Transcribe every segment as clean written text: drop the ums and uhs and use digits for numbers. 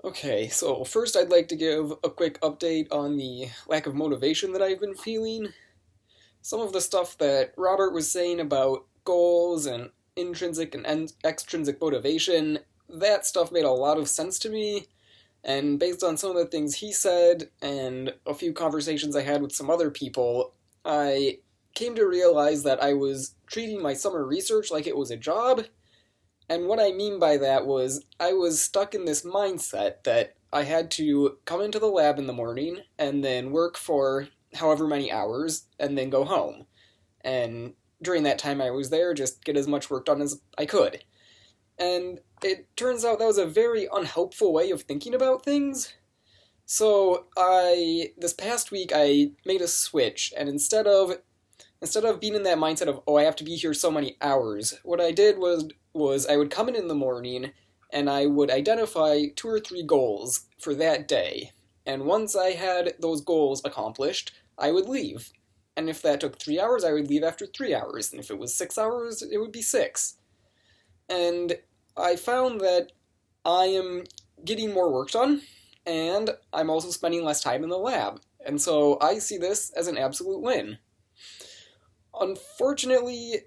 Okay, so first I'd like to give a quick update on the lack of motivation that I've been feeling. Some of the stuff that Robert was saying about goals and intrinsic and extrinsic motivation, that stuff made a lot of sense to me. And based on some of the things he said and a few conversations I had with some other people, I came to realize that I was treating my summer research like it was a job. And what I mean by that was I was stuck in this mindset that I had to come into the lab in the morning and then work for however many hours and then go home. And during that time I was there, just get as much work done as I could. And it turns out that was a very unhelpful way of thinking about things. So this past week I made a switch, and instead of being in that mindset of, oh, I have to be here so many hours, what I did was I would come in the morning and I would identify 2 or 3 goals for that day. And once I had those goals accomplished, I would leave. And if that took 3 hours, I would leave after 3 hours. And if it was 6 hours, it would be six. And I found that I am getting more work done, and I'm also spending less time in the lab. And so I see this as an absolute win. Unfortunately,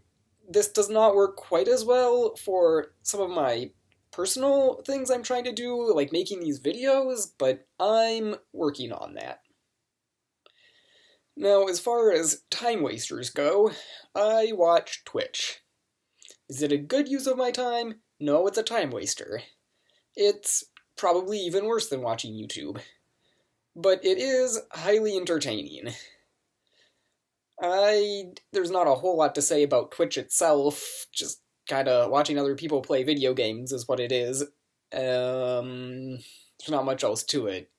this does not work quite as well for some of my personal things I'm trying to do, like making these videos, but I'm working on that. Now, as far as time wasters go, I watch Twitch. Is it a good use of my time? No, it's a time waster. It's probably even worse than watching YouTube. But it is highly entertaining. There's not a whole lot to say about Twitch itself, just kinda watching other people play video games is what it is. There's not much else to it.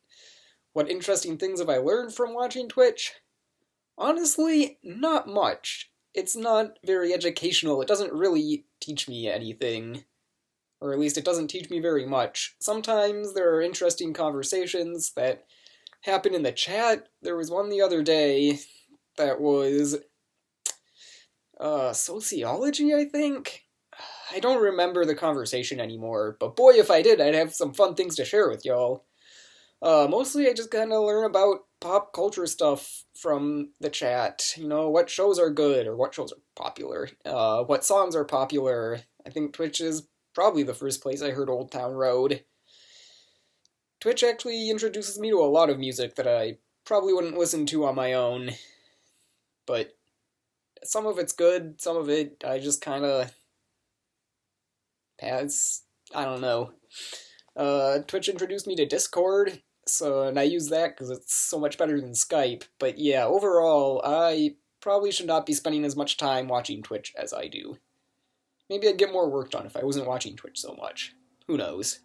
What interesting things have I learned from watching Twitch? Honestly, not much. It's not very educational, it doesn't really teach me anything. Or at least it doesn't teach me very much. Sometimes there are interesting conversations that happen in the chat. There was one the other day that was sociology, I think? I don't remember the conversation anymore, but boy, if I did, I'd have some fun things to share with y'all. Mostly I just kind of learn about pop culture stuff from the chat. You know, what shows are good, or what shows are popular, what songs are popular. I think Twitch is probably the first place I heard Old Town Road. Twitch actually introduces me to a lot of music that I probably wouldn't listen to on my own. But some of it's good, some of it I just kinda pass. I don't know. Twitch introduced me to Discord, and I use that because it's so much better than Skype. But yeah, overall, I probably should not be spending as much time watching Twitch as I do. Maybe I'd get more work done if I wasn't watching Twitch so much. Who knows?